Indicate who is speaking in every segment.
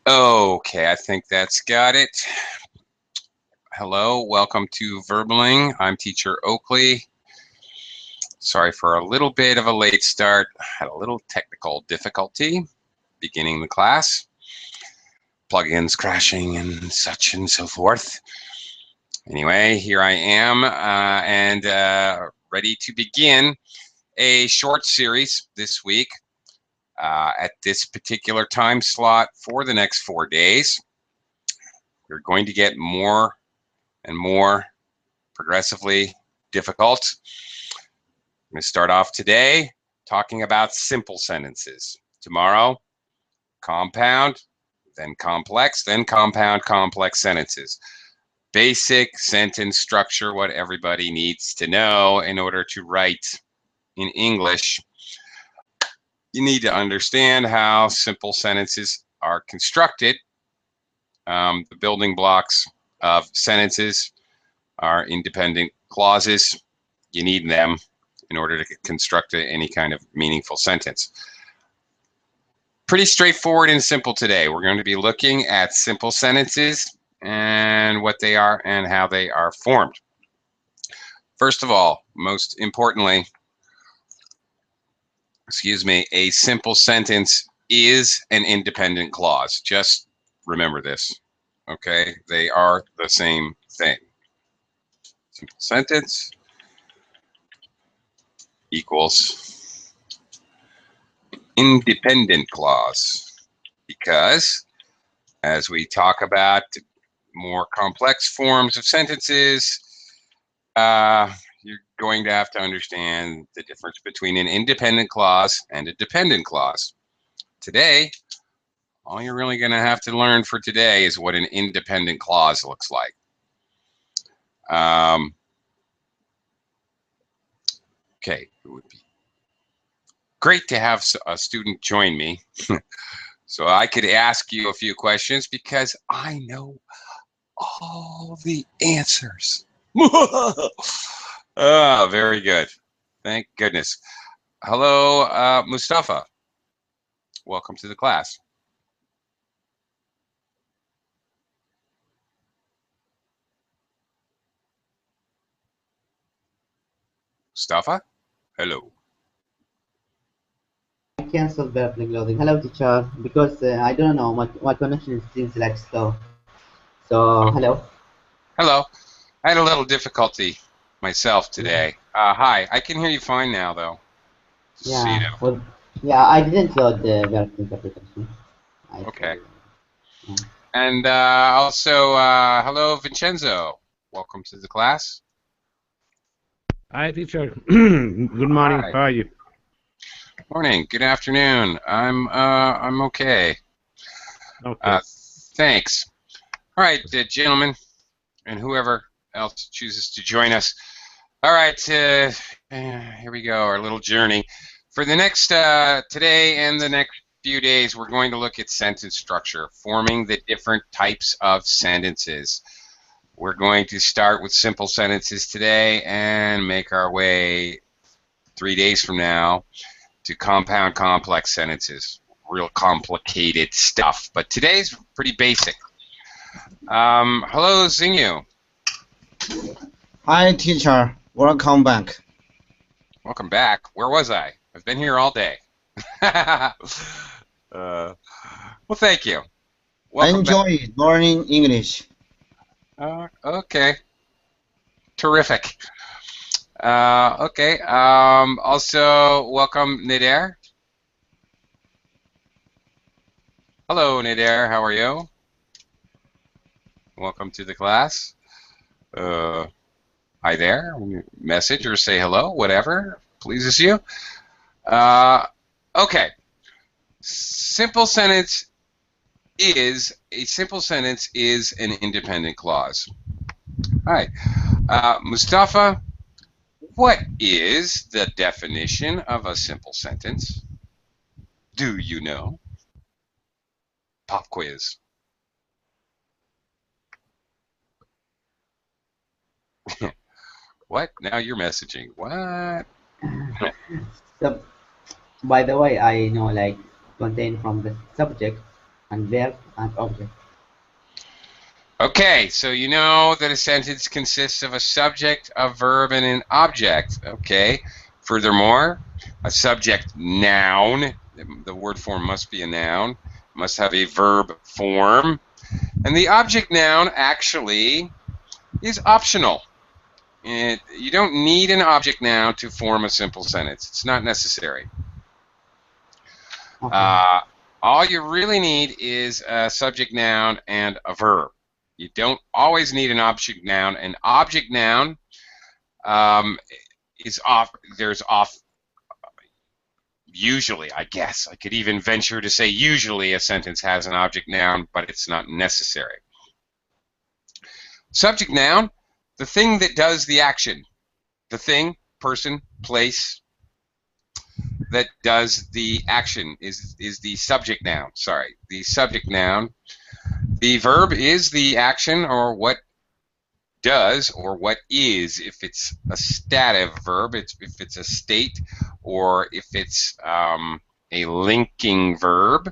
Speaker 1: Okay, I think that's got it. Hello, welcome to Verbling. I'm teacher Oakley. Sorry for a little bit of a late start. Had a little technical difficulty beginning the class. Plugins crashing and such and so forth. Anyway, here I am and ready to begin a short series this week at this particular time slot for the next 4 days. We're going to get more and more progressively difficult. I'm going to start off today talking about simple sentences. Tomorrow, compound, then complex, then compound, complex sentences. Basic sentence structure, what everybody needs to know in order to write in English. You need to understand how simple sentences are constructed. The building blocks of sentences are independent clauses. You need them in order to construct any kind of meaningful sentence. Pretty straightforward and simple today. We're going to be looking at simple sentences and what they are and how they are formed. First of all, most importantly, a simple sentence is an independent clause. Just remember this, okay? They are the same thing. Simple sentence equals independent clause, because as we talk about more complex forms of sentences, you're going to have to understand the difference between an independent clause and a dependent clause. Today, all you're really going to have to learn for today is what an independent clause looks like. Okay, it would be great to have a student join me so I could ask you a few questions because I know all the answers. Oh, very good. Thank goodness. Hello, Mustafa. Welcome to the class. Mustafa, hello.
Speaker 2: I canceled the loading. Hello, teacher. Because I don't know, my connection seems like slow. So,
Speaker 1: Okay.
Speaker 2: hello.
Speaker 1: Hello. I had a little difficulty myself today. Hi, I can hear you fine now, though. So you
Speaker 2: Yeah.
Speaker 1: know.
Speaker 2: Well, yeah. I didn't load the Vertic application. I
Speaker 1: Okay.
Speaker 2: saw. Yeah.
Speaker 1: And also, hello, Vincenzo. Welcome to the class.
Speaker 3: Hi, teacher. Good morning.
Speaker 1: Hi.
Speaker 3: How are you?
Speaker 1: Morning. Good afternoon. I'm okay. Uh,
Speaker 3: Okay.
Speaker 1: thanks. All right, gentlemen, and whoever else chooses to join us. All right, here we go, our little journey. For the next, today and the next few days, we're going to look at sentence structure, forming the different types of sentences. We're going to start with simple sentences today and make our way 3 days from now to compound complex sentences. Real complicated stuff, but today's pretty basic. Hello, Xingyu.
Speaker 4: Hi, teacher. Welcome back.
Speaker 1: Welcome back. Where was I? I've been here all day. Well, thank you. Welcome back.
Speaker 4: Enjoy learning English.
Speaker 1: Okay, terrific. Okay. Also, welcome, Nader. Hello, Nader. How are you? Welcome to the class. Uh, Hi there. Message or say hello, whatever pleases you. Okay. Simple sentence is an independent clause. All right. Mustafa, what is the definition of a simple sentence? Do you know? Pop quiz. What? Now you're messaging. What?
Speaker 2: So, by the way, I know like contain from the subject. and verb and object.
Speaker 1: Okay, so you know that a sentence consists of a subject, a verb, and an object. Okay. Furthermore, a subject noun, the word form must be a noun, must have a verb form, and the object noun actually is optional. You don't need an object noun to form a simple sentence. It's not necessary.
Speaker 2: Okay.
Speaker 1: All you really need is a subject noun and a verb. You don't always need an object noun. An object noun is off. There's off. Usually, I guess I could even venture to say usually a sentence has an object noun, but it's not necessary. Subject noun, the thing that does the action. The thing, person, place that does the action is the subject noun. Sorry, the subject noun. The verb is the action or what does or what is. If it's a stative verb, if it's a state, or if it's a linking verb.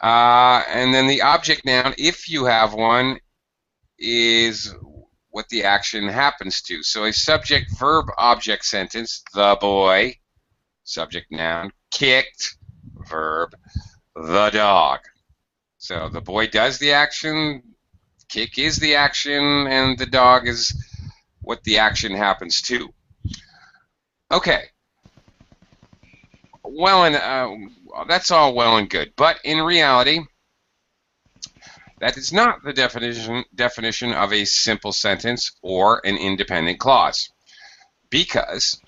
Speaker 1: And then the object noun, if you have one, is what the action happens to. So a subject verb object sentence, the boy, subject noun, kicked, verb, the dog. So the boy does the action, kick is the action, and the dog is what the action happens to. Okay. Well, and that's all well and good, but in reality, that is not the definition of a simple sentence or an independent clause, because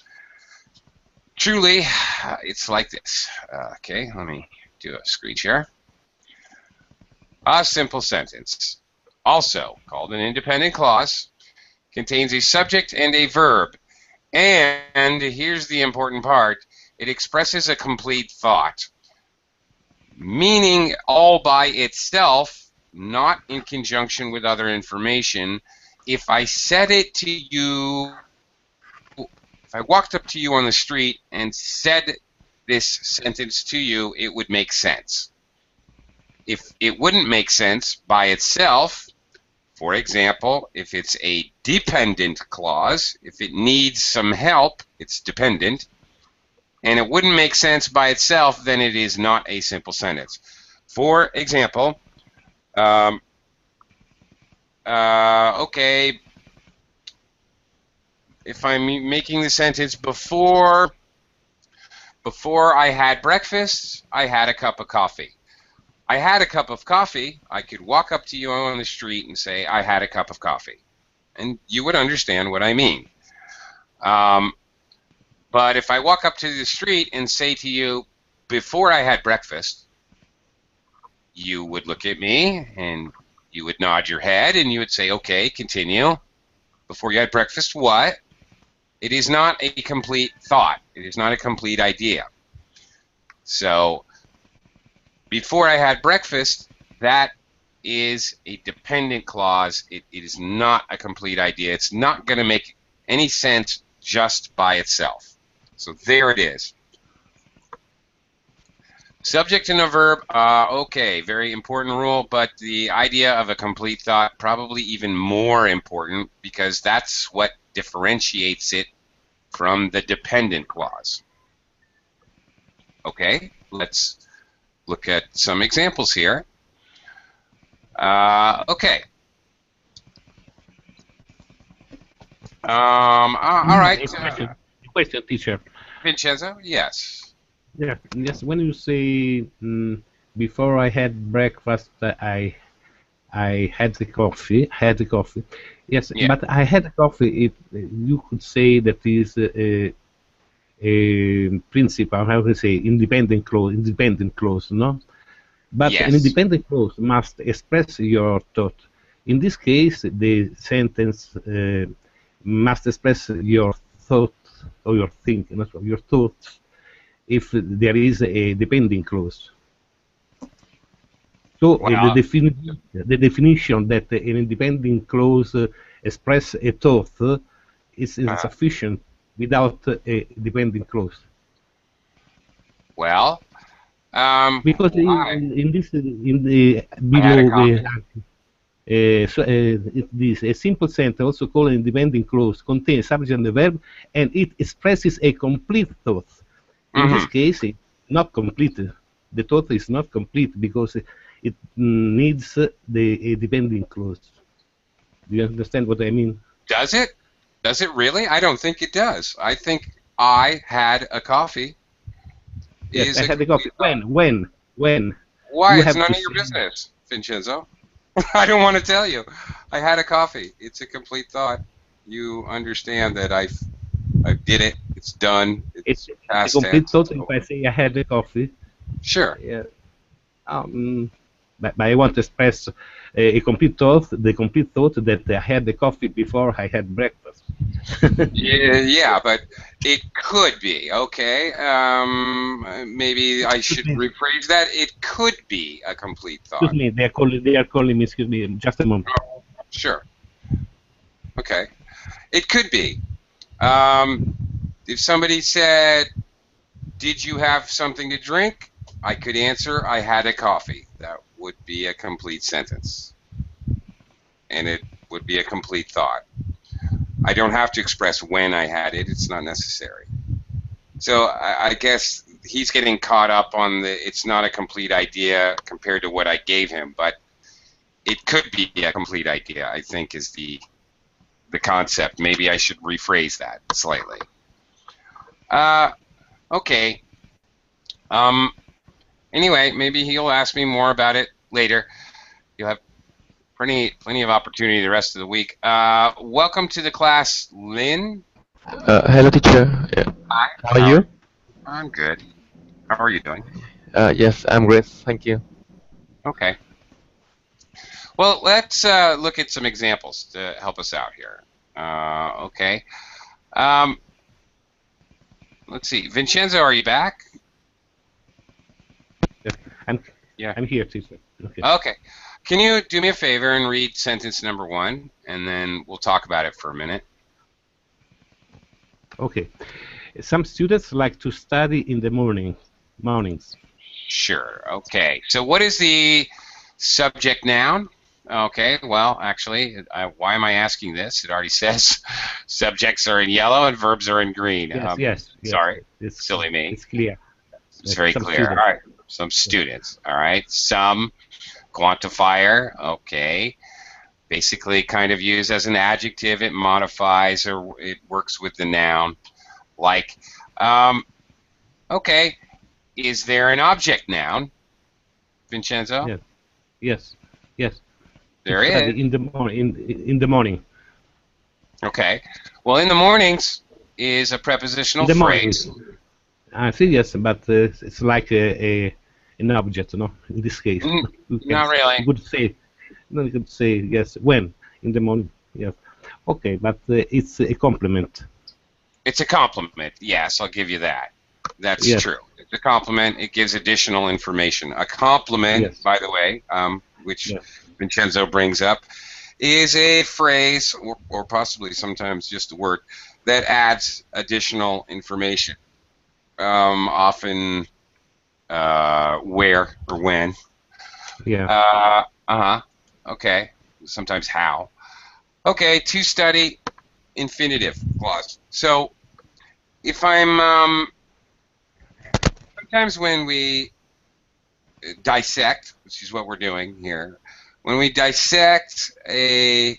Speaker 1: truly, it's like this. Okay, let me do a screen share. A simple sentence, also called an independent clause, contains a subject and a verb. And here's the important part. It expresses a complete thought, meaning all by itself, not in conjunction with other information. If I said it to you, if I walked up to you on the street and said this sentence to you, it would make sense. If it wouldn't make sense by itself, for example, if it's a dependent clause, if it needs some help, it's dependent, and it wouldn't make sense by itself, then it is not a simple sentence. For example, okay, if I'm making the sentence before I had breakfast, I had a cup of coffee. I had a cup of coffee, I could walk up to you on the street and say, I had a cup of coffee. And you would understand what I mean. But if I walk up to the street and say to you, before I had breakfast, you would look at me and you would nod your head and you would say, okay, continue. Before you had breakfast, what? It is not a complete thought. It is not a complete idea. So, before I had breakfast, that is a dependent clause. It is not a complete idea. It's not going to make any sense just by itself. So there it is. Subject and a verb, okay, very important rule, but the idea of a complete thought probably even more important because that's what differentiates it from the dependent clause. Okay, let's look at some examples here. Okay. All right.
Speaker 3: Question, teacher.
Speaker 1: Vincenzo, yes.
Speaker 3: Yeah, yes. When you say before I had breakfast, I had the coffee. Yes,
Speaker 1: Yeah.
Speaker 3: but I had coffee. You could say that is a principle. How to say independent clause, no? But
Speaker 1: Yes.
Speaker 3: an independent clause must express your thought. In this case, the sentence must express your thought or your thinking, not your thoughts, if there is a dependent clause. So
Speaker 1: Well,
Speaker 3: the definition that an independent clause express a thought is insufficient without a dependent clause.
Speaker 1: well,
Speaker 3: Because
Speaker 1: I
Speaker 3: in this in the
Speaker 1: had a
Speaker 3: below
Speaker 1: coffee.
Speaker 3: this a simple sentence, also called independent clause, contains subject and the verb, and it expresses a complete thought. In this
Speaker 1: Mhm.
Speaker 3: case, it's not complete. The thought is not complete because it needs the dependent clause. Do you understand what I mean?
Speaker 1: Does it? Does it really? I don't think it does. I think I had a coffee
Speaker 3: Yes,
Speaker 1: is
Speaker 3: I
Speaker 1: a
Speaker 3: had the
Speaker 1: complete
Speaker 3: coffee.
Speaker 1: thought.
Speaker 3: When?
Speaker 1: Why?
Speaker 3: You
Speaker 1: It's
Speaker 3: have
Speaker 1: none
Speaker 3: to
Speaker 1: of your
Speaker 3: say.
Speaker 1: business, Vincenzo. I don't want to tell you. I had a coffee. It's a complete thought. You understand that I did it. It's done. It's
Speaker 3: It's a
Speaker 1: past
Speaker 3: complete
Speaker 1: tense.
Speaker 3: thought
Speaker 1: It's
Speaker 3: if I
Speaker 1: over.
Speaker 3: say I had the coffee.
Speaker 1: Sure.
Speaker 3: Yeah. Um, but I want to express a complete thought, the complete thought that I had the coffee before I had breakfast.
Speaker 1: Yeah, but it could be, okay. Maybe I
Speaker 3: Excuse
Speaker 1: should
Speaker 3: me,
Speaker 1: rephrase that. It could be a complete
Speaker 3: excuse
Speaker 1: thought.
Speaker 3: me, they are calling me, excuse me, just a moment.
Speaker 1: Sure. Okay. It could be. Um, if somebody said, "Did you have something to drink?" I could answer, "I had a coffee." That would be a complete sentence, and it would be a complete thought. I don't have to express when I had it. It's not necessary. So I guess he's getting caught up on the it's not a complete idea compared to what I gave him, but it could be a complete idea, I think is the concept. Maybe I should rephrase that slightly. Okay. Um, anyway, maybe he'll ask me more about it later. You'll have plenty of opportunity the rest of the week. Welcome to the class, Lynn.
Speaker 5: Hello, teacher. Yeah.
Speaker 1: Hi.
Speaker 5: How are you?
Speaker 1: I'm good. How are you doing?
Speaker 5: Yes, I'm great. Thank you.
Speaker 1: Okay. Well, let's look at some examples to help us out here. Okay. Um, let's see. Vincenzo, are you back?
Speaker 3: Yes, I'm,
Speaker 1: Yeah.
Speaker 3: I'm here, teacher. Okay.
Speaker 1: Okay. Can you do me a favor and read sentence number 1, and then we'll talk about it for a minute?
Speaker 3: Okay. Some students like to study in the mornings.
Speaker 1: Sure. Okay. So what is the subject noun? Okay. Well, actually, why am I asking this? It already says subjects are in yellow and verbs are in green.
Speaker 3: Yes.
Speaker 1: Sorry.
Speaker 3: It's
Speaker 1: Silly me.
Speaker 3: It's clear.
Speaker 1: It's very
Speaker 3: Some
Speaker 1: clear.
Speaker 3: students.
Speaker 1: All right. Some students. All right. Some quantifier. Okay. Basically kind of used as an adjective. It modifies or it works with the noun. Like, okay. Is there an object noun, Vincenzo?
Speaker 3: Yes.
Speaker 1: There
Speaker 3: to study
Speaker 1: is.
Speaker 3: in the morning. In the morning.
Speaker 1: Okay. Well, in the mornings is a prepositional
Speaker 3: In the
Speaker 1: phrase.
Speaker 3: morning. I see, yes, but it's like an object, no? In this case,
Speaker 1: Not really.
Speaker 3: You could say, no, you could say yes. When in the morning, yes. Okay, but it's a complement.
Speaker 1: It's a compliment. Yes, I'll give you that. That's
Speaker 3: Yes.
Speaker 1: true. It's a compliment. It gives additional information. A compliment,
Speaker 3: Yes.
Speaker 1: by the way, which
Speaker 3: Yes.
Speaker 1: Vincenzo brings up, is a phrase or possibly sometimes just a word that adds additional information. Often where or when.
Speaker 3: Yeah.
Speaker 1: Okay. Sometimes how. Okay, to study, infinitive clause. So if I'm sometimes when we dissect, which is what we're doing here, when we dissect a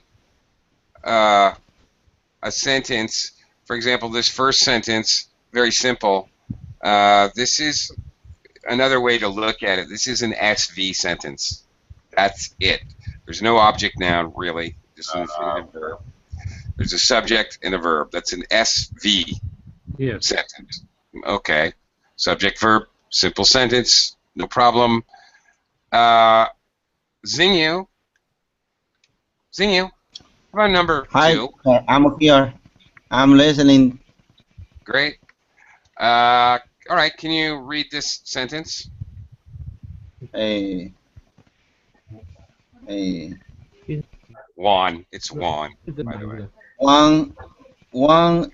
Speaker 1: sentence, for example, this first sentence, very simple. This is another way to look at it. This is an SV sentence. That's it. There's no object noun, really, just an infinitive verb. There's a subject and a verb. That's an SV
Speaker 3: Yes.
Speaker 1: sentence. Okay. Subject, verb, simple sentence, no problem. Xingyu, how about number
Speaker 4: Hi,
Speaker 1: 2?
Speaker 4: sir. I'm here. I'm listening.
Speaker 1: Great. All right, can you read this sentence?
Speaker 4: A
Speaker 1: Juan. It's Juan, by the way.
Speaker 4: one.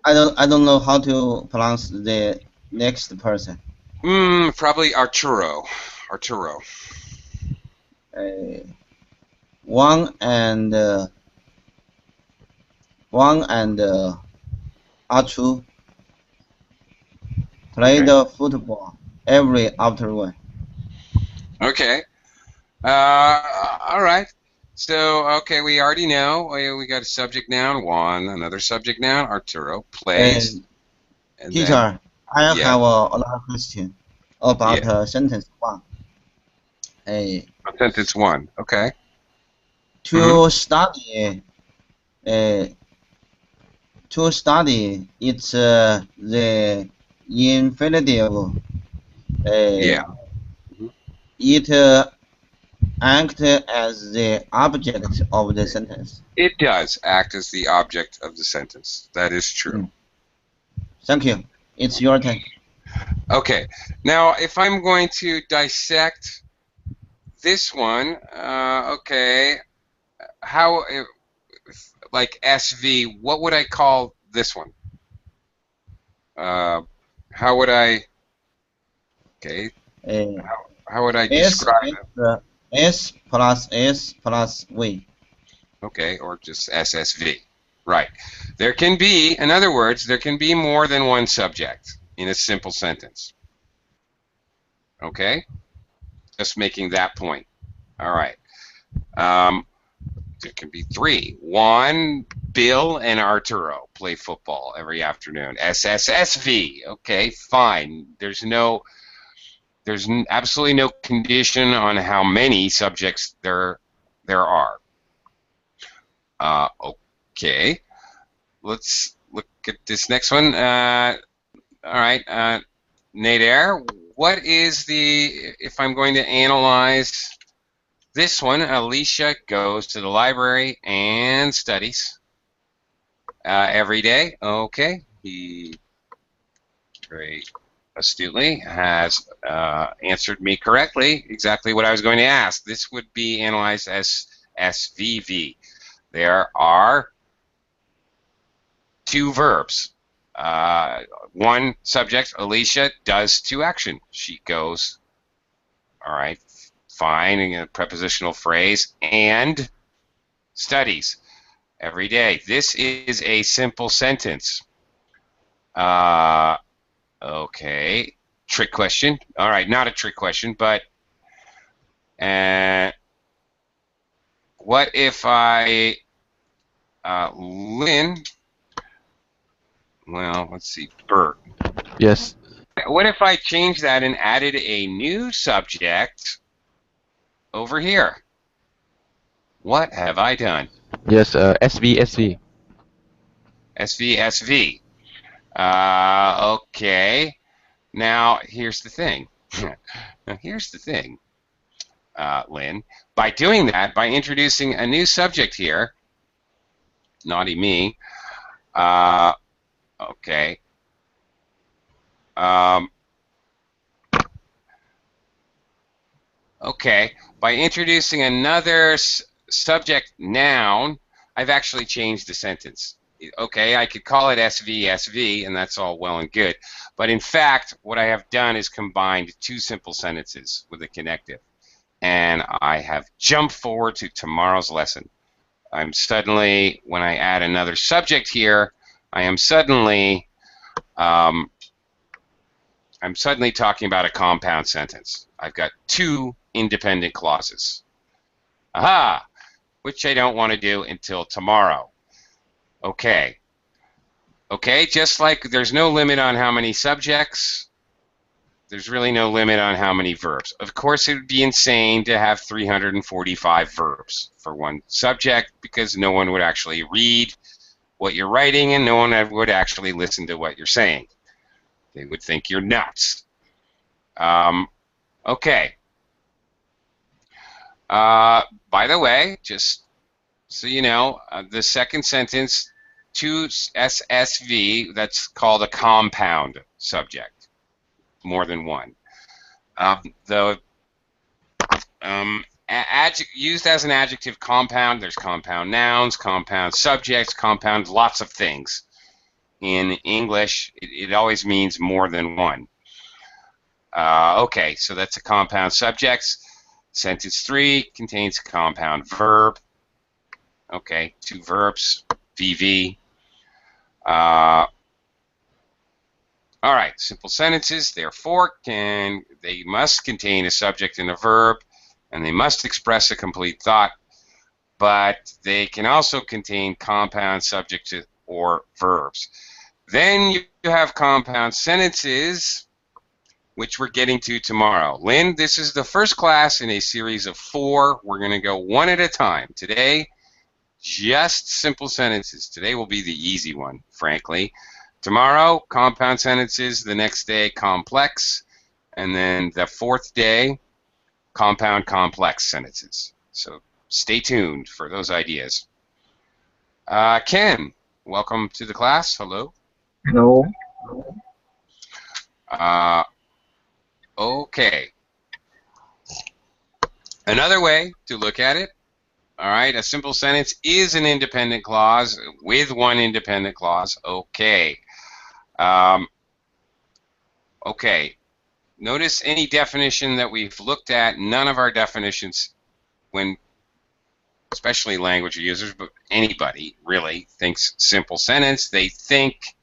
Speaker 4: I don't know how to pronounce the next person.
Speaker 1: Probably Arturo. Arturo.
Speaker 4: One and Arthur play
Speaker 1: Okay.
Speaker 4: the football every afternoon.
Speaker 1: Okay. All right. So, okay, we already know. We got a subject noun, Juan. Another subject noun, Arturo. Plays. And then,
Speaker 4: Teacher, I
Speaker 1: yeah,
Speaker 4: have another question about
Speaker 1: yeah.
Speaker 4: sentence one.
Speaker 1: Sentence one. Okay.
Speaker 4: To study, uh, to study, it's the infinitive.
Speaker 1: Yeah.
Speaker 4: It acts as the object of the sentence.
Speaker 1: It does act as the object of the sentence. That is true.
Speaker 4: Thank you. It's your turn.
Speaker 1: Okay. Now, if I'm going to dissect this one, okay, how, like SV, what would I call this one? How would I, okay,
Speaker 4: Uh,
Speaker 1: how would I
Speaker 4: S,
Speaker 1: describe it?
Speaker 4: S plus V.
Speaker 1: Okay, or just SSV. Right. There can be, in other words, there can be more than one subject in a simple sentence. Okay? Just making that point. All right. There can be three. Juan, Bill, and Arturo play football every afternoon. SSSV. Okay, fine. There's absolutely no condition on how many subjects there are. Okay. Let's look at this next one. All right. Nader, what is if I'm going to analyze this one, Alicia goes to the library and studies every day. Okay. He very astutely has answered me correctly, exactly what I was going to ask. This would be analyzed as SVV. There are two verbs. One subject, Alicia, does to action. She goes, all right, fine, a prepositional phrase, and studies every day. This is a simple sentence. Okay, trick question. All right, not a trick question, but what if Lynn, well, let's see, Bert.
Speaker 5: Yes.
Speaker 1: What if I changed that and added a new subject over here? What have I done?
Speaker 5: Yes. SV. SV.
Speaker 1: SV. Okay. Now, here's the thing. Lynn. By doing that, by introducing a new subject here, naughty me, okay. Okay, by introducing another subject noun, I've actually changed the sentence. Okay, I could call it SV, and that's all well and good. But in fact, what I have done is combined two simple sentences with a connective. And I have jumped forward to tomorrow's lesson. I'm suddenly, when I add another subject here, I'm suddenly talking about a compound sentence. I've got two independent clauses. Aha! Which I don't want to do until tomorrow. Okay. Okay, just like there's no limit on how many subjects, there's really no limit on how many verbs. Of course, it would be insane to have 345 verbs for one subject because no one would actually read what you're writing and no one would actually listen to what you're saying. They would think you're nuts. Okay. By the way, just so you know, the second sentence, to SSV, that's called a compound subject, more than one. Used as an adjective, compound, there's compound nouns, compound subjects, compound lots of things. In English, it always means more than one. Okay, so that's a compound subject. Sentence 3 contains a compound verb. Okay, 2 verbs, VV. All right, simple sentences, therefore, they must contain a subject and a verb, and they must express a complete thought, but they can also contain compound subjects or verbs. Then you have compound sentences, which we're getting to tomorrow. Lynn, this is the first class in a series of 4. We're going to go one at a time. Today, just simple sentences. Today will be the easy one, frankly. Tomorrow, compound sentences. The next day, complex. And then the 4th day, compound complex sentences. So stay tuned for those ideas. Ken, welcome to the class. Hello.
Speaker 6: Hello.
Speaker 1: Okay. Another way to look at it, all right, a simple sentence is an independent clause with one independent clause. Okay. Okay. Notice any definition that we've looked at, none of our definitions, when especially language users, but anybody really thinks simple sentence, they think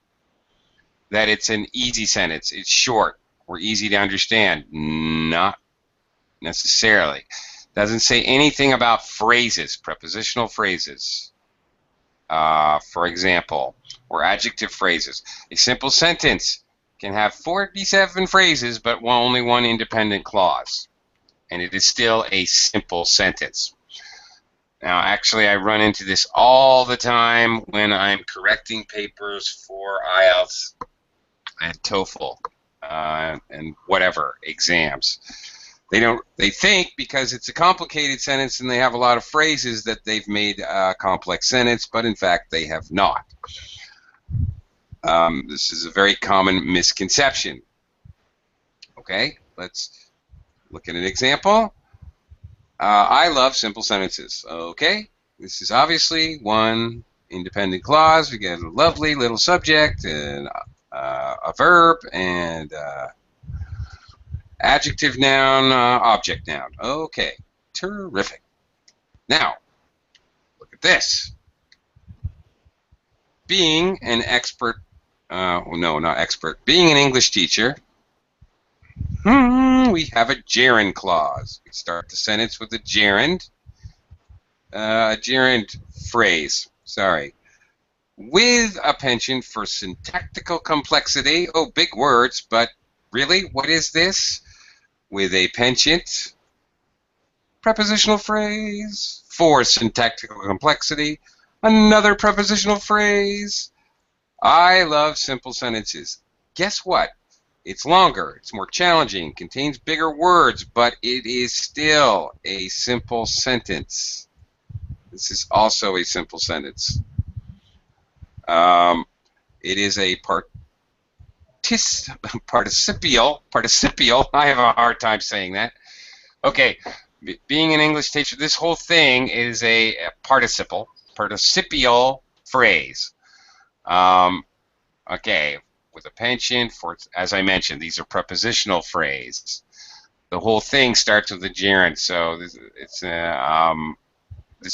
Speaker 1: that it's an easy sentence. It's short or easy to understand. Not necessarily. Doesn't say anything about phrases, prepositional phrases, for example, or adjective phrases. A simple sentence can have 47 phrases, but only one independent clause, and it is still a simple sentence. Now, actually, I run into this all the time when I'm correcting papers for IELTS and TOEFL and whatever exams. They think because it's a complicated sentence and they have a lot of phrases that they've made a complex sentence, but in fact they have not. This is a very common misconception. Okay, let's look at an example. I love simple sentences. Okay, this is obviously one independent clause. We get a lovely little subject and a verb and adjective noun, object noun. Okay, terrific. Now, look at this. Being an expert, no, not expert, being an English teacher, we have a gerund clause. We start the sentence with a gerund phrase, sorry. With a penchant for syntactical complexity, oh, big words, but really, what is this? With a penchant, prepositional phrase, for syntactical complexity, another prepositional phrase. I love simple sentences. Guess what? It's longer, it's more challenging, contains bigger words, but it is still a simple sentence. This is also a simple sentence. It is a participial, I have a hard time saying that. Okay, being an English teacher, this whole thing is a participial phrase. Okay, with a penchant for, as I mentioned, these are prepositional phrases. The whole thing starts with a gerund, so this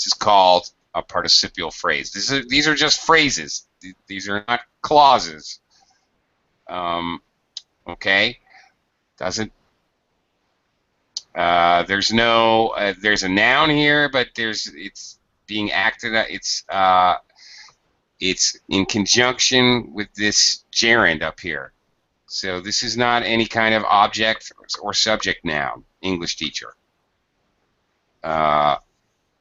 Speaker 1: is called a participial phrase. These are just phrases. These are not clauses. Okay, doesn't. There's no. There's a noun here, but it's being acted. It's in conjunction with this gerund up here. So this is not any kind of object or subject noun. English teacher.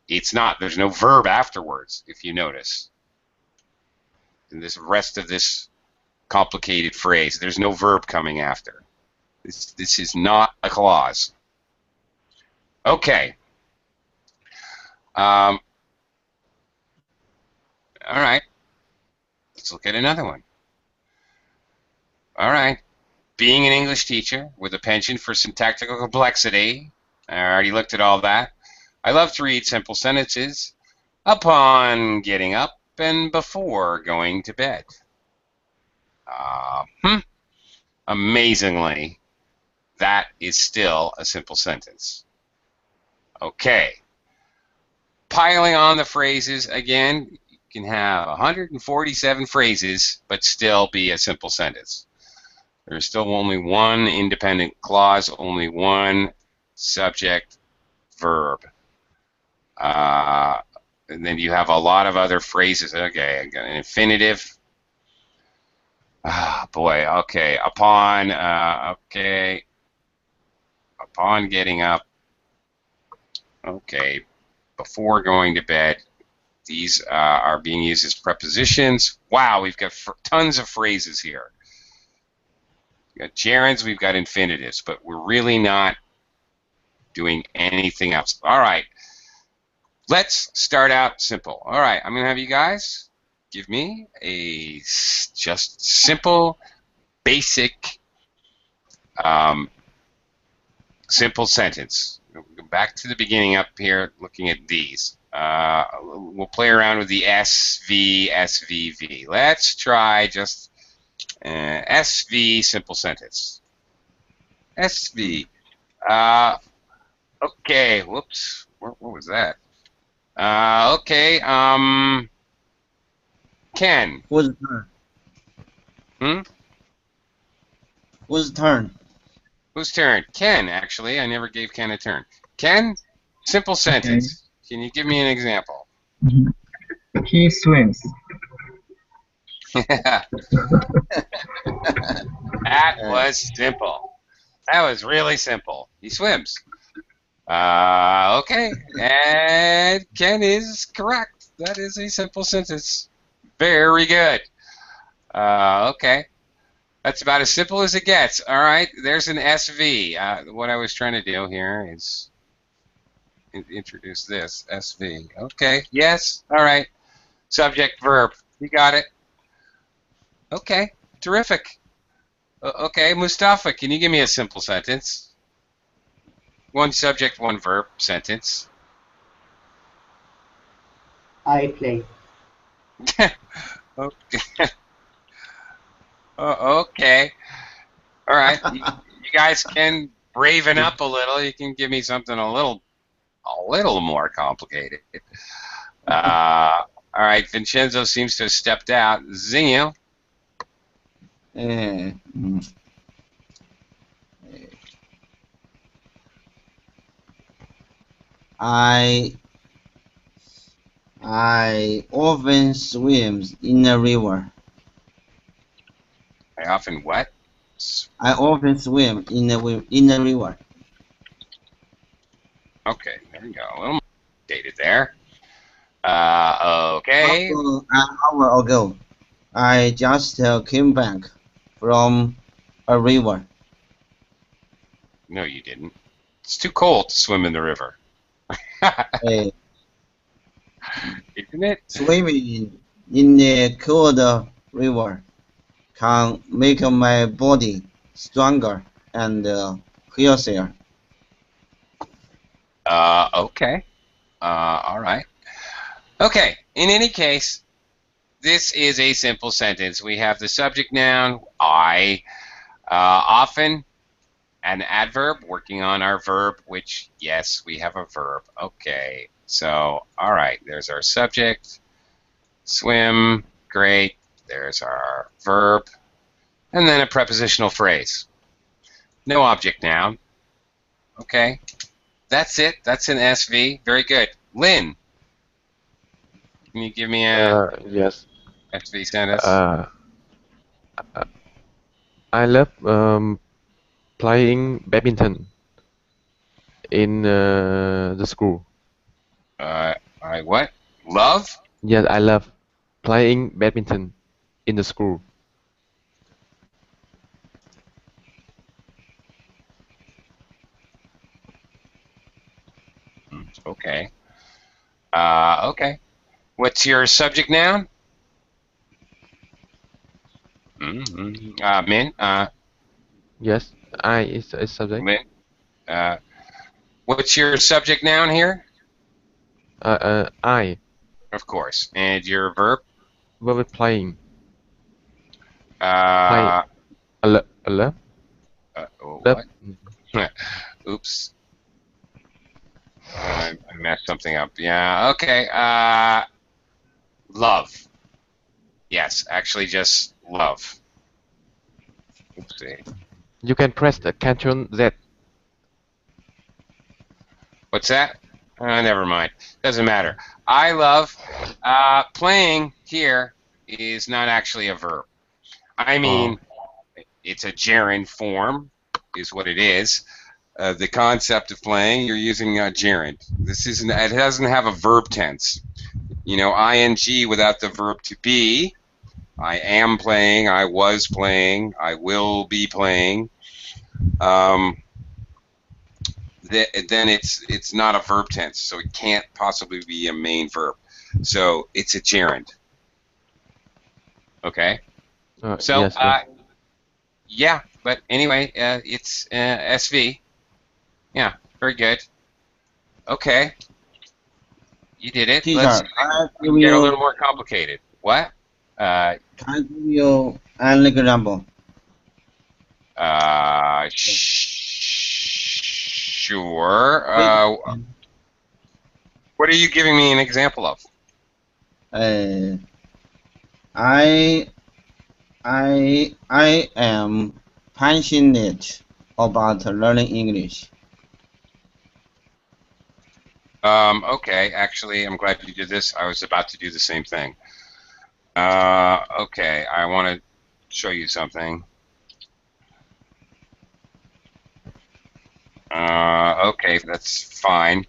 Speaker 1: It's not. There's no verb afterwards, if you notice. In this rest of this complicated phrase, there's no verb coming after. This is not a clause. Okay. All right. Let's look at another one. All right. Being an English teacher with a penchant for syntactical complexity. I already looked at all that. I love to read simple sentences upon getting up and before going to bed. Amazingly, that is still a simple sentence. Okay. Piling on the phrases again, you can have 147 phrases, but still be a simple sentence. There's still only one independent clause, only one subject verb. And then you have a lot of other phrases. Okay, I got an infinitive. Ah, boy. Okay, upon. Okay, upon getting up. Okay, before going to bed. These are being used as prepositions. Wow, we've got tons of phrases here. We've got gerunds, we've got infinitives, but we're really not doing anything else. All right, let's start out simple. All right, I'm going to have you guys give me a just simple, basic, simple sentence. We'll go back to the beginning up here, looking at these. We'll play around with the SV, SVV. Let's try just SV, simple sentence. SV. Okay, whoops. What was that? Okay, Ken.
Speaker 4: Whose turn?
Speaker 1: Hmm?
Speaker 4: Whose turn?
Speaker 1: Whose turn? Ken, actually. I never gave Ken a turn. Ken, simple sentence. Can you give me an example?
Speaker 6: He swims.
Speaker 1: That was simple. That was really simple. He swims. Okay, and Ken is correct. That is a simple sentence. Very good. Okay. That's about as simple as it gets. All right, there's an SV. What I was trying to do here is introduce this, SV. Okay, yes, all right. Subject, verb. You got it. Okay, terrific. Okay, Mustafa, can you give me a simple sentence? One subject, one verb sentence.
Speaker 2: I play.
Speaker 1: Okay. Okay. All right. You guys can braven up a little. You can give me something a little more complicated. All right. Vincenzo seems to have stepped out. Zinio.
Speaker 4: I often swim in a river.
Speaker 1: I often what?
Speaker 4: I often swim in a river.
Speaker 1: Okay, there you go. A little more dated there. Okay.
Speaker 4: An hour ago, I just came back from a river.
Speaker 1: No, you didn't. It's too cold to swim in the river. Isn't it?
Speaker 4: Swimming in a cold river can make my body stronger and healthier.
Speaker 1: Okay. All right. Okay. In any case, this is a simple sentence. We have the subject noun, I, often an adverb, working on our verb, which, yes, we have a verb. Okay. So, all right. There's our subject, swim, great. There's our verb, and then a prepositional phrase. No object noun. Okay. That's it. That's an SV. Very good. Lynn, can you give me a
Speaker 5: Yes.
Speaker 1: SV sentence?
Speaker 5: I love playing badminton in the school.
Speaker 1: I what? Love?
Speaker 5: Yes, I love playing badminton in the school.
Speaker 1: Okay. Okay. What's your subject noun? Min?
Speaker 5: Yes, I is a subject.
Speaker 1: Min? What's your subject noun here?
Speaker 5: I
Speaker 1: Of course. And your verb?
Speaker 5: will be playing.
Speaker 1: Uh,
Speaker 5: I love.
Speaker 1: what? Oops. I messed something up. Yeah, okay. Love. Yes, actually just love. Oopsie.
Speaker 5: You can press the Ctrl Z.
Speaker 1: What's that? Never mind. Doesn't matter. I love. Playing here is not actually a verb. I mean, it's a gerund form, is what it is. The concept of playing, you're using a gerund. This isn't. It doesn't have a verb tense. You know, ing without the verb to be. I am playing. I was playing. I will be playing. Then it's not a verb tense, so it can't possibly be a main verb. So it's a gerund. Okay. So
Speaker 5: Yes, yes.
Speaker 1: yeah, but anyway, it's SV. Yeah, very good. Okay, you did it.
Speaker 4: Teacher,
Speaker 1: Let's
Speaker 4: I give
Speaker 1: get a
Speaker 4: you,
Speaker 1: little more complicated. What?
Speaker 4: can I give you an example?
Speaker 1: Sure. What are you giving me an example of?
Speaker 4: Uh, I am passionate about learning English.
Speaker 1: Okay, actually, I'm glad you did this. I was about to do the same thing. Okay, I want to show you something. Okay, that's fine.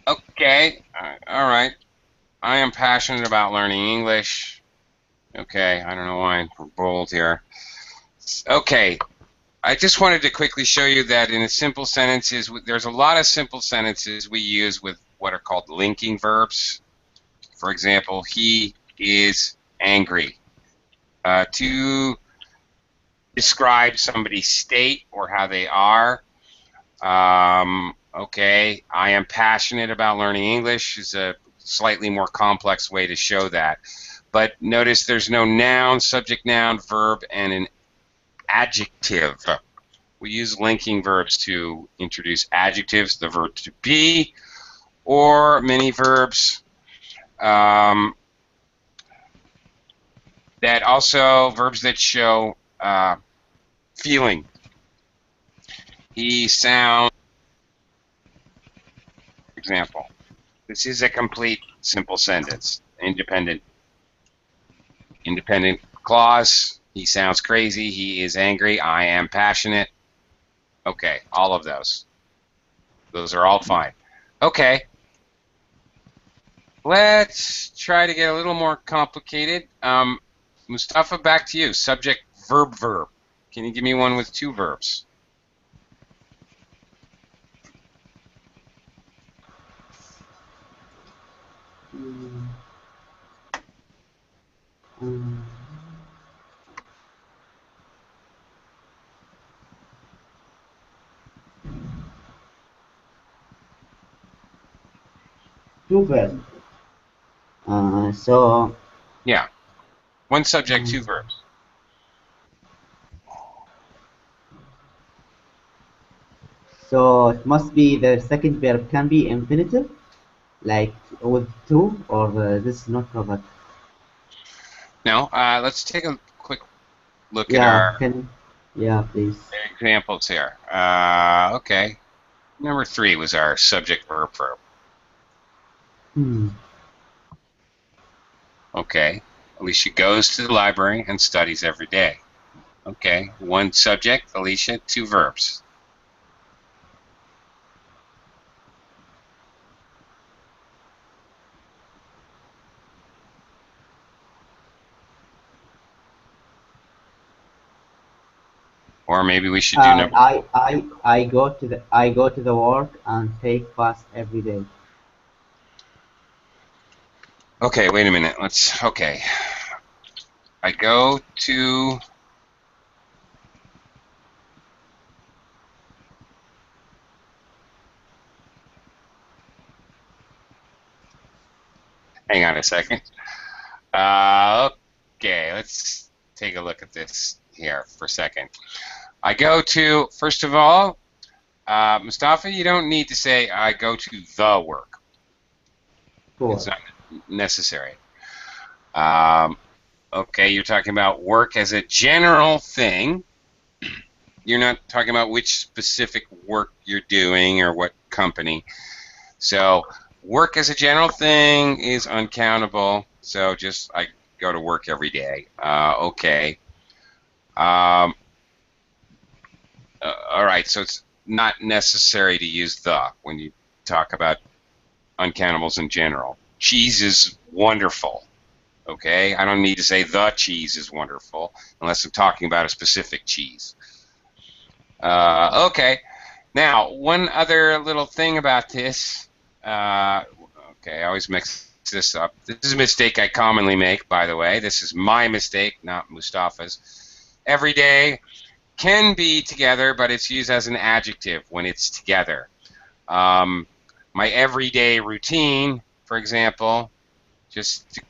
Speaker 1: Okay, all right. I am passionate about learning English. Okay, I don't know why we're bold here. Okay, I just wanted to quickly show you that in a simple sentences, there's a lot of simple sentences we use with what are called linking verbs. For example, he is angry. To describe somebody's state or how they are. Okay, I am passionate about learning English is a slightly more complex way to show that. But notice there's no noun, subject, noun, verb, and an adjective. We use linking verbs to introduce adjectives, the verb to be, or many verbs that also, verbs that show feeling. He sounds, for example. This is a complete simple sentence. Independent clause. He sounds crazy. He is angry. I am passionate. Okay, all of those. Those are all fine. Okay. Let's try to get a little more complicated. Mustafa, back to you. Subject, verb, verb. Can you give me one with two verbs?
Speaker 2: Mm, mm, two verbs. So
Speaker 1: Yeah. One subject, two verbs.
Speaker 2: so it must be the second verb can be infinitive, like with two, or this is not covered.
Speaker 1: Now, let's take a quick look at
Speaker 2: Yeah,
Speaker 1: our
Speaker 2: yeah, please.
Speaker 1: examples here. Okay. Number 3 was our subject, verb, verb.
Speaker 2: Hmm.
Speaker 1: Okay. Alicia goes to the library and studies every day. Okay. One subject, Alicia, two verbs. Or maybe we should do number.
Speaker 2: I go to the work and take bus every day.
Speaker 1: Okay, wait a minute. Okay. I go to hang on a second. Okay, let's take a look at this. here for a second. I go to, first of all, Mustafa, you don't need to say I go to the work.
Speaker 2: Cool.
Speaker 1: It's not necessary. Okay, you're talking about work as a general thing. You're not talking about which specific work you're doing or what company. So work as a general thing is uncountable. So just I go to work every day. Okay. All right, so it's not necessary to use the when you talk about uncountables in general. Cheese is wonderful. Okay, I don't need to say the cheese is wonderful unless I'm talking about a specific cheese. Okay, now one other little thing about this. Okay, I always mix this up. This is a mistake I commonly make, by the way. This is my mistake, not Mustafa's. Every day can be together, but it's used as an adjective when it's together. My everyday routine, for example, just to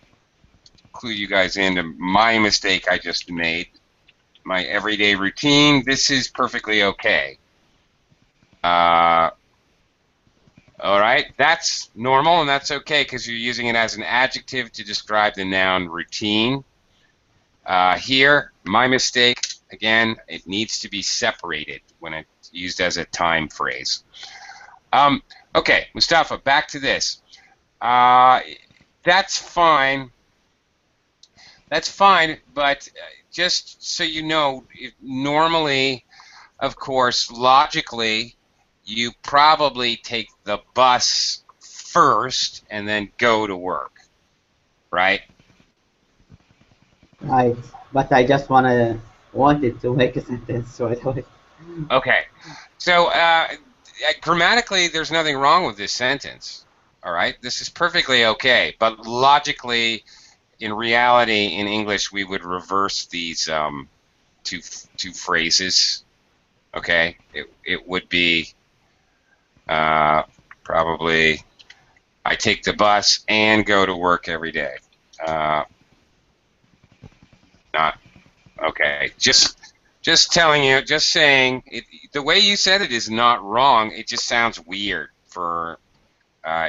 Speaker 1: clue you guys into my mistake I just made. My everyday routine, this is perfectly okay. All right, that's normal and that's okay because you're using it as an adjective to describe the noun routine. Here, my mistake, again, it needs to be separated when it's used as a time phrase. Okay, Mustafa, back to this. That's fine. That's fine, but just so you know, normally, of course, logically, you probably take the bus first and then go to work, right?
Speaker 2: Right. But I just wanted to make a sentence right away.
Speaker 1: Okay. So grammatically, there's nothing wrong with this sentence. All right, this is perfectly okay. But logically, in reality, in English, we would reverse these two phrases. Okay, it would be probably I take the bus and go to work every day. Not okay. Just telling you, just saying. The way you said it is not wrong. It just sounds weird for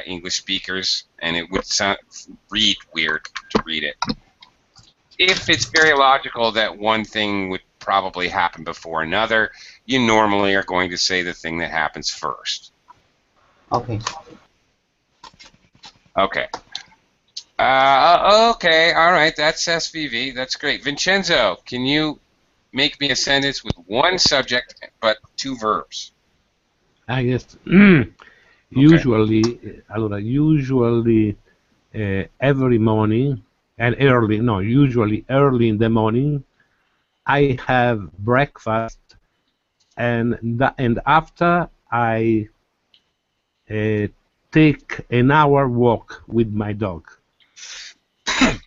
Speaker 1: English speakers, and it would read weird to read it. If it's very logical that one thing would probably happen before another, you normally are going to say the thing that happens first.
Speaker 2: Okay.
Speaker 1: Okay. Okay, all right, that's SVV. That's great. Vincenzo, can you make me a sentence with one subject but two verbs?
Speaker 3: Yes. Usually, every morning and usually early in the morning, I have breakfast, and after I take an hour walk with my dog. I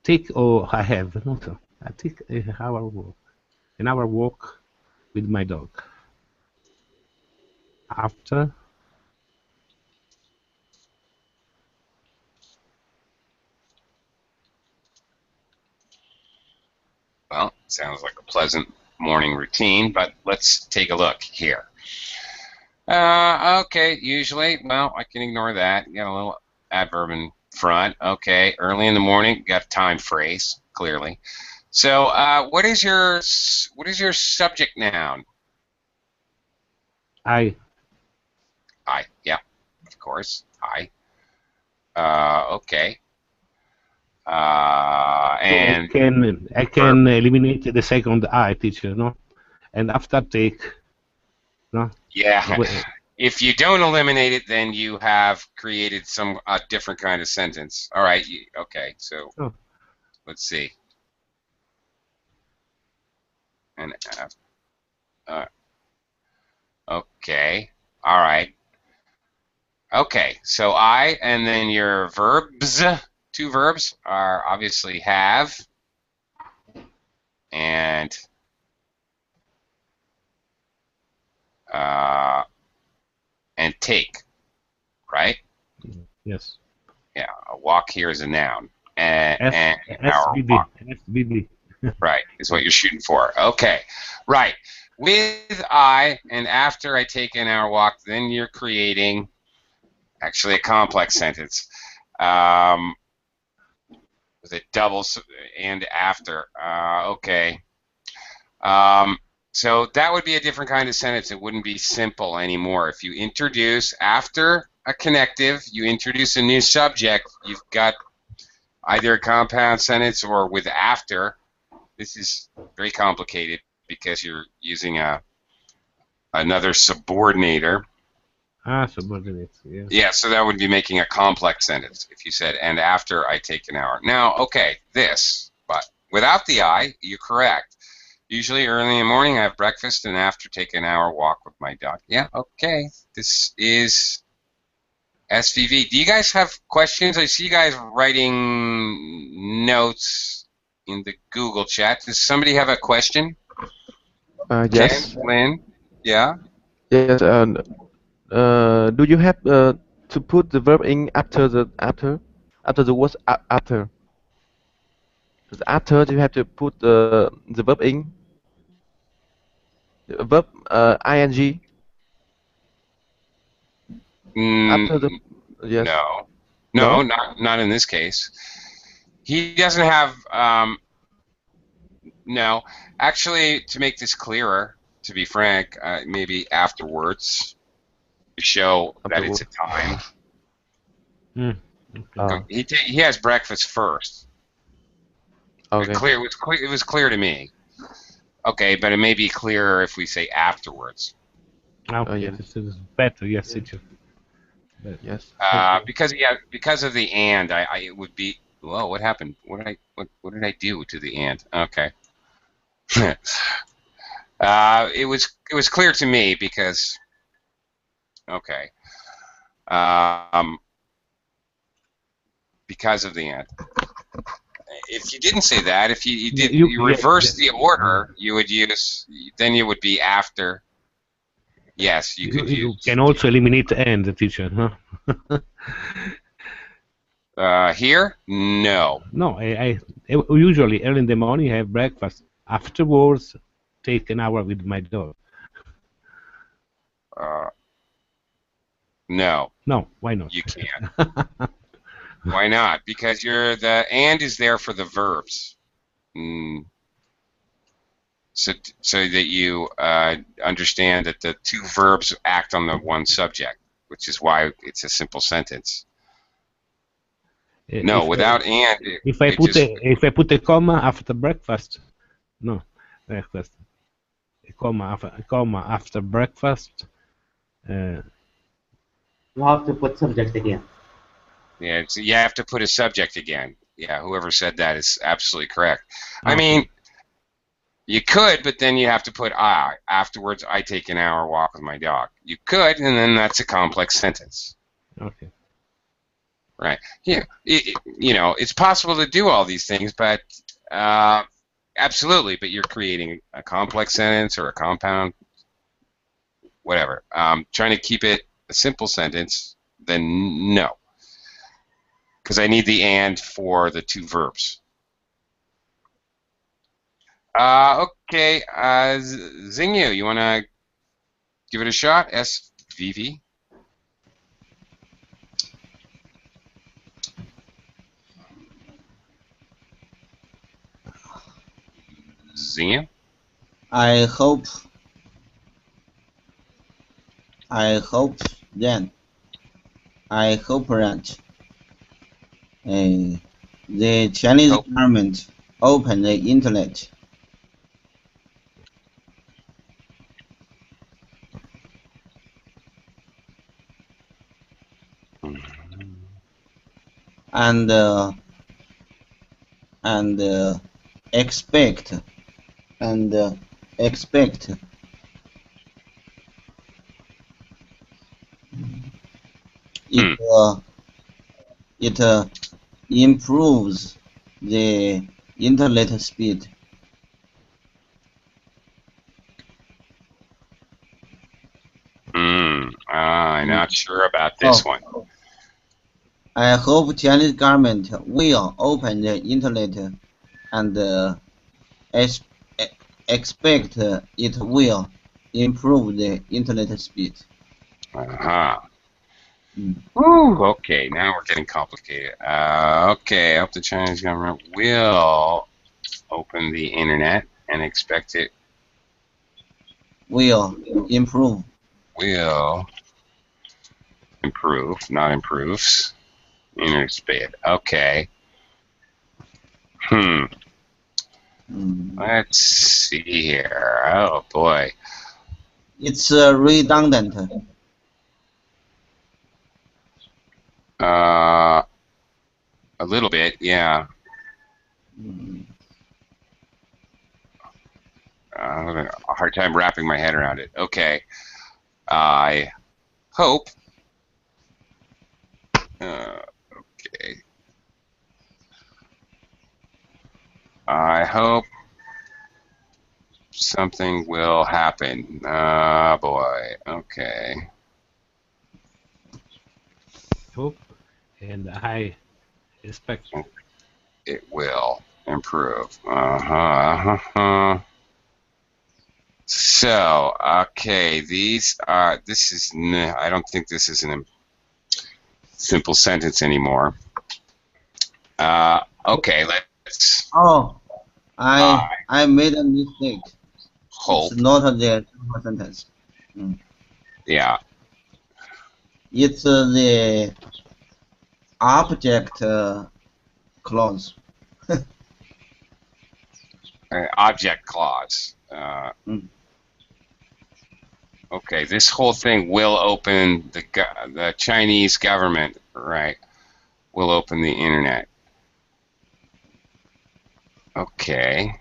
Speaker 3: take an hour walk with my dog. After
Speaker 1: Well, sounds like a pleasant morning routine, but let's take a look here. Okay, usually, well, I can ignore that. You got a little adverb in front. Okay, early in the morning, got a time phrase, clearly. So, what is your subject noun?
Speaker 3: I.
Speaker 1: I, yeah, of course, I. Okay. And
Speaker 3: I can eliminate the second I, teacher, no? And after take, no?
Speaker 1: yeah, if you don't eliminate it, then you have created a different kind of sentence. All right, okay, so let's see. And okay, all right. Okay, so I, and then your verbs, two verbs are obviously have and take, right?
Speaker 3: Yes.
Speaker 1: Yeah, a walk here is a noun. And our
Speaker 3: SBD.
Speaker 1: walk.
Speaker 3: SBD.
Speaker 1: Right, is what you're shooting for. Okay, right. With I and after I take an hour walk, then you're creating actually a complex sentence. With a double and after. Okay. So that would be a different kind of sentence. It wouldn't be simple anymore. If you introduce after a connective, you introduce a new subject, you've got either a compound sentence or with after. This is very complicated because you're using another subordinator.
Speaker 3: Subordinate, yeah.
Speaker 1: Yeah, so that would be making a complex sentence if you said, and after I take an hour. Now, okay, this, but without the I, you're correct. Usually early in the morning I have breakfast and after take an hour walk with my dog. Yeah, okay, this is SVV. Do you guys have questions? I see you guys writing notes in the Google chat. Does somebody have a question?
Speaker 5: Yes.
Speaker 1: Jen, Lynn? Yeah?
Speaker 5: Yes. Do you have to put the verb in after the word after? The after you have to put the verb in. The verb ing after the yes.
Speaker 1: No.
Speaker 5: No?
Speaker 1: Not in this case. He doesn't have no. Actually, to make this clearer, to be frank, maybe afterwards to show that it's a time. He has breakfast first.
Speaker 5: Okay.
Speaker 1: It was clear to me. Okay, but it may be clearer if we say afterwards.
Speaker 3: Okay,
Speaker 5: yeah.
Speaker 3: this is better. Yes, teacher.
Speaker 5: Yes.
Speaker 1: Because of the and, it would be. Whoa, what happened? What did I do to the and? Okay. It was clear to me because. Okay. Because of the and. If you didn't say that, if you reverse the order, you would use. Then you would be after. Yes, you could use.
Speaker 3: You can also eliminate and, teacher, huh?
Speaker 1: Here? No.
Speaker 3: No, I usually early in the morning I have breakfast. Afterwards, take an hour with my dog.
Speaker 1: No.
Speaker 3: No, why not?
Speaker 1: You can't. Why not? Because the and is there for the verbs. So that you understand that the two verbs act on the one subject, which is why it's a simple sentence. No, without and.
Speaker 3: If I put a comma after breakfast, no, breakfast. A comma after breakfast.
Speaker 2: You have to put subject again.
Speaker 1: Yeah, you have to put a subject again. Yeah, whoever said that is absolutely correct. I mean, you could, but then you have to put I. Afterwards, I take an hour walk with my dog. You could, and then that's a complex sentence.
Speaker 3: Okay.
Speaker 1: Right. Yeah. It's possible to do all these things, but absolutely. But you're creating a complex sentence or a compound, whatever. Trying to keep it a simple sentence, then no. Because I need the and for the two verbs. Okay, Xingyu, you want to give it a shot? SVV. Xingyu?
Speaker 4: I hope that the Chinese government open the internet. And expect it improves the internet speed.
Speaker 1: I'm not sure about this one.
Speaker 4: I hope Chinese government will open the internet and ex- e- expect it will improve the internet speed.
Speaker 1: Uh-huh.
Speaker 4: Mm.
Speaker 1: Ooh, okay, now we're getting complicated. Okay, I hope the Chinese government will open the internet and expect it
Speaker 4: Will improve.
Speaker 1: will improve, not improves. Internet speed. Okay.
Speaker 4: Mm.
Speaker 1: Let's see here. Oh boy.
Speaker 4: It's redundant.
Speaker 1: A little bit, yeah.
Speaker 4: Mm.
Speaker 1: I'm having a hard time wrapping my head around it. Okay. I hope. Okay. I hope something will happen. Ah, boy. Okay.
Speaker 3: Hope, and I expect.
Speaker 1: It will improve. Uh-huh. So, okay, these are, I don't think this is a simple sentence anymore. Okay, let's
Speaker 4: Oh, I made a mistake.
Speaker 1: hope.
Speaker 4: It's not the simple sentence.
Speaker 1: Yeah,
Speaker 4: It's the object clause.
Speaker 1: object clause. Okay, this whole thing will open the Chinese government, right? Will open the internet. Okay.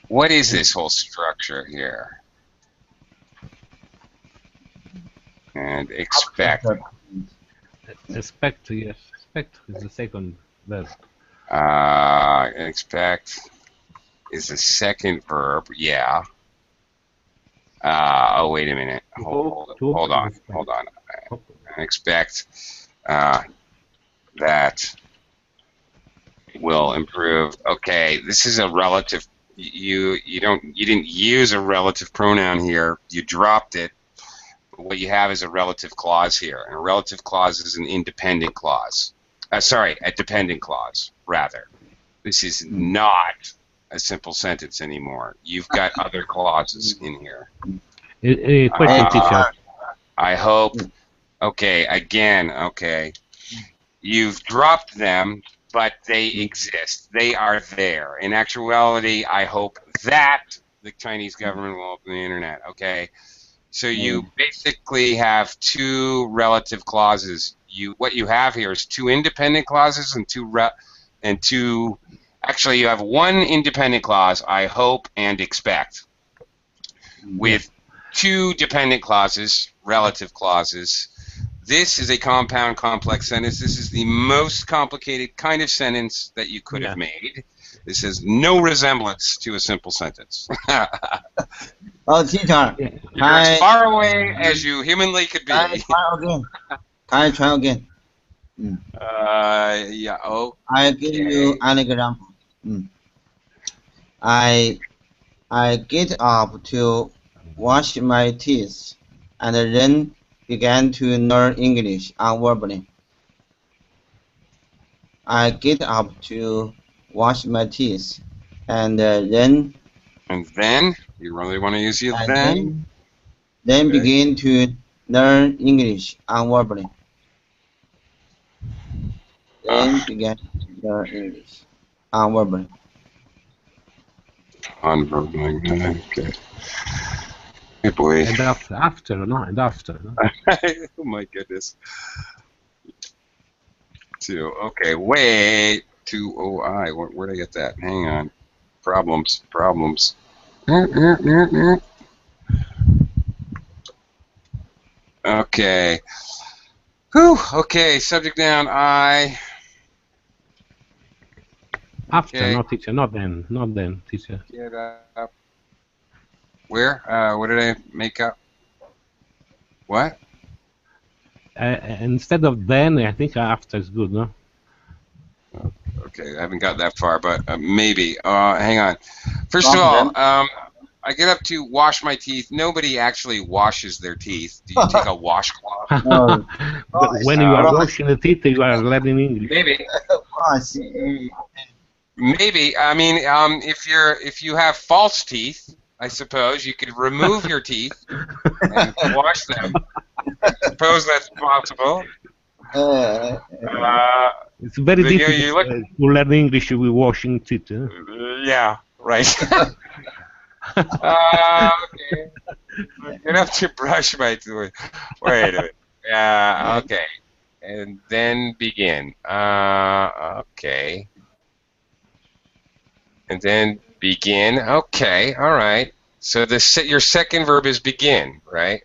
Speaker 1: What is this whole structure here? And expect.
Speaker 3: Expect, yes. Expect is the second verb.
Speaker 1: Expect is the second verb. Yeah. Oh, wait a minute. Hold on. Expect that will improve. Okay, this is a relative. You didn't use a relative pronoun here. You dropped it. But what you have is a relative clause here, and a relative clause is an independent clause. Sorry, a dependent clause rather. This is not a simple sentence anymore. You've got other clauses in here.
Speaker 3: Question, teacher.
Speaker 1: I hope. Okay, again. Okay, you've dropped them. But they exist. They are there. In actuality, I hope that the Chinese government will open the internet. Okay, so you basically have two relative clauses. What you have here is two independent clauses and two. Actually, you have one independent clause. I hope and expect, with two dependent clauses, relative clauses. This is a compound complex sentence. This is the most complicated kind of sentence that you could have made. This has no resemblance to a simple sentence.
Speaker 4: Oh, teacher.
Speaker 1: You're as far away as you humanly could be.
Speaker 4: Can I try again?
Speaker 1: Yeah. Oh.
Speaker 4: I give you an example. I get up to wash my teeth and then began to learn English unverbally. I get up to wash my teeth and then.
Speaker 1: And then you really want to use your then?
Speaker 4: Then begin to learn English unverbally. Then began to learn English unverbally.
Speaker 1: Unverbally, okay. Hey boy.
Speaker 3: And after, no? And after. No?
Speaker 1: Oh my goodness. Okay, wait. 2OI. Where did I get that? Hang on. Problems. Okay. Whew. Okay, subject noun I.
Speaker 3: After,
Speaker 1: Okay.
Speaker 3: not teacher, not then, teacher.
Speaker 1: Get up. Where? What did I make up? What?
Speaker 3: Instead of then, I think after is good, no?
Speaker 1: Okay, I haven't got that far, but maybe. Hang on. First of all, I get up to wash my teeth. Nobody actually washes their teeth. Do you take a washcloth?
Speaker 4: No.
Speaker 3: When you are
Speaker 4: Right.
Speaker 3: washing the teeth, you are learning English.
Speaker 1: Maybe.
Speaker 4: Gosh.
Speaker 1: Maybe. I mean, if you have false teeth, I suppose you could remove your teeth and wash them. I suppose that's possible.
Speaker 3: It's very
Speaker 1: You
Speaker 3: difficult
Speaker 1: look.
Speaker 3: to learn English with washing teeth.
Speaker 1: Yeah. Right. Okay. Get up to brush my teeth. Wait a minute. Yeah. Okay. And then begin. Okay. And then begin. Okay. All right. So your second verb is begin, right?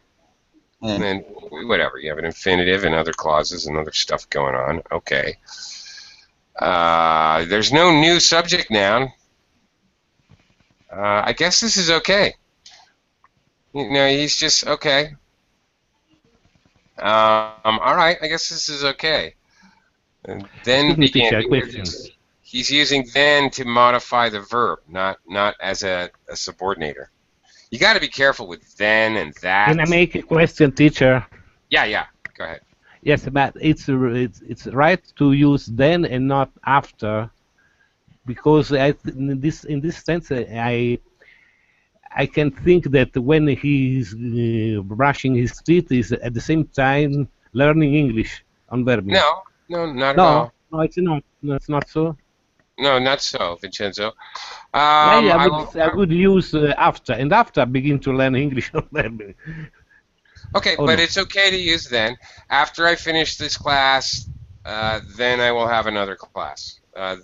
Speaker 1: And then whatever. You have an infinitive and other clauses and other stuff going on. Okay. There's no new subject noun. I guess this is okay. You know, he's just okay. All right, I guess this is okay. And then
Speaker 3: Excuse me,
Speaker 1: begin.
Speaker 3: teacher, question.
Speaker 1: He's using then to modify the verb, not as a subordinator. You got to be careful with then and that.
Speaker 3: Can I make a question, teacher?
Speaker 1: Yeah. Go ahead.
Speaker 3: Yes, but it's right to use then and not after, because in this sense I can think that when he's brushing his teeth, is at the same time learning English on verbing.
Speaker 1: No, not at all.
Speaker 3: No, it's not. No, it's not so.
Speaker 1: No, not so, Vincenzo.
Speaker 3: I would use after, and after begin to learn English on verbing.
Speaker 1: Okay,
Speaker 3: Oh,
Speaker 1: but
Speaker 3: no.
Speaker 1: it's okay to use then. After I finish this class, then I will have another class. I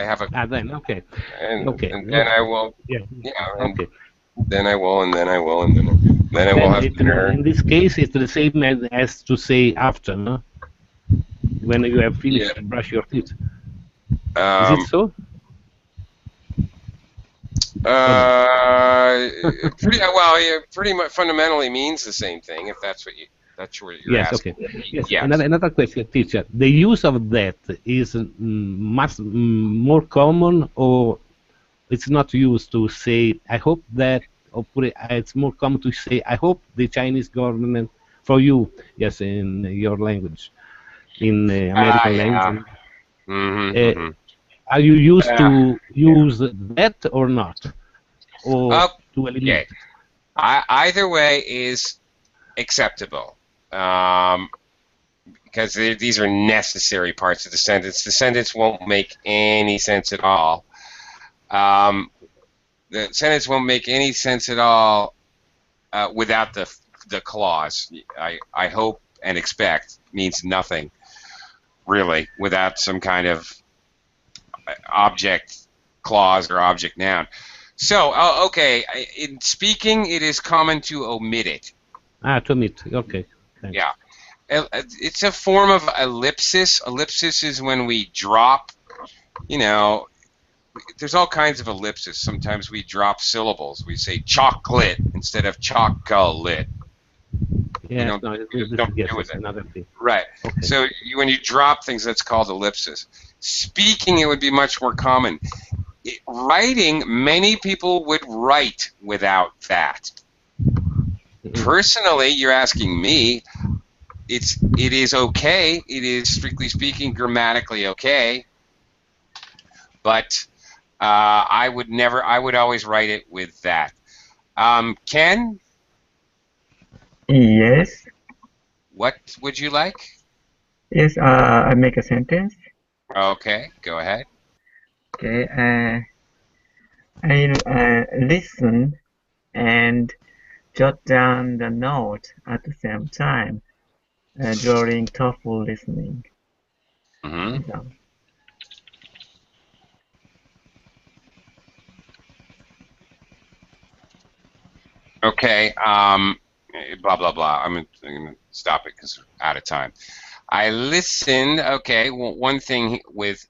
Speaker 1: have a.
Speaker 3: Then okay.
Speaker 1: And,
Speaker 3: Okay.
Speaker 1: and then I will.
Speaker 3: Yeah.
Speaker 1: And
Speaker 3: Okay.
Speaker 1: then I will, and then I will, and then I will have dinner.
Speaker 3: In this case, it's the same as to say after, no? When you have finished to brush your teeth. Is it so?
Speaker 1: Pretty much fundamentally means the same thing. If that's what you're
Speaker 3: Yes.
Speaker 1: asking.
Speaker 3: Okay. Yes.
Speaker 1: Yes.
Speaker 3: Another question, teacher. The use of that is much more common, or it's not used to say I hope that, or it's more common to say I hope the Chinese government for you. Yes, in your language, in American language.
Speaker 1: Mm-hmm,
Speaker 3: Are you used to use that or not? Or to eliminate?
Speaker 1: Either way is acceptable, because these are necessary parts of the sentence. The sentence won't make any sense at all. The sentence won't make any sense at all without the clause. I hope and expect means nothing, really, without some kind of object clause or object noun. So, okay, in speaking, it is common to omit it.
Speaker 3: To omit. Okay. Thanks.
Speaker 1: Yeah. It's a form of ellipsis. Ellipsis is when we drop, there's all kinds of ellipsis. Sometimes we drop syllables. We say chocolate instead of chocolate.
Speaker 3: Yeah,
Speaker 1: don't do with it.
Speaker 3: Another thing.
Speaker 1: Right.
Speaker 3: Okay.
Speaker 1: So when you drop things, that's called ellipsis. Speaking, it would be much more common. Writing, many people would write without that. Personally, you're asking me, it is okay. It is, strictly speaking, grammatically okay. But I would always write it with that. Ken?
Speaker 6: Yes.
Speaker 1: What would you like?
Speaker 6: Yes, I make a sentence.
Speaker 1: Okay, go ahead.
Speaker 6: Okay, I listen and jot down the note at the same time during TOEFL listening.
Speaker 1: Mm-hmm.
Speaker 6: exam.
Speaker 1: Okay, blah, blah, blah. I'm going to stop it because we're out of time. I listened, okay, well, one thing with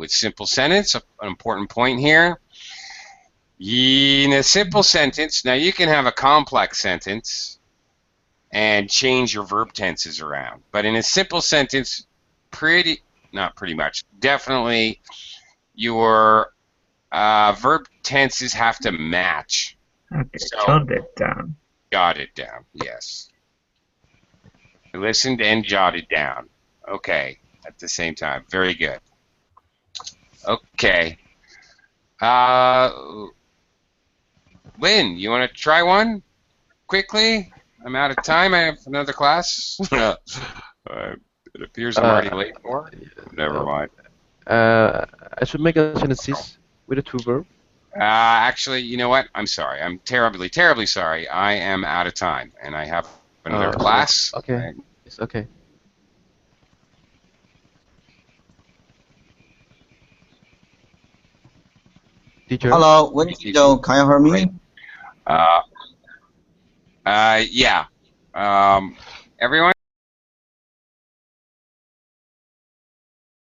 Speaker 1: simple sentence, an important point here. In a simple sentence, now you can have a complex sentence and change your verb tenses around. But in a simple sentence, pretty not pretty much. Definitely, your verb tenses have to match.
Speaker 6: Okay,
Speaker 1: So-
Speaker 6: jot it down.
Speaker 1: Jot it down. Yes. I listened and jotted down. Okay. At the same time. Very good. Okay. Lynn, you want to try one quickly? I'm out of time. I have another class. It appears I'm already late for. Never mind.
Speaker 5: I should make a sentence with the two verbs.
Speaker 1: Actually, you know what? I'm sorry. I'm terribly, terribly sorry. I am out of time, and I have another
Speaker 5: so-
Speaker 1: class.
Speaker 5: okay. It's okay. Teacher.
Speaker 4: Hello, Wenjido, can you hear me?
Speaker 1: Yeah. Everyone.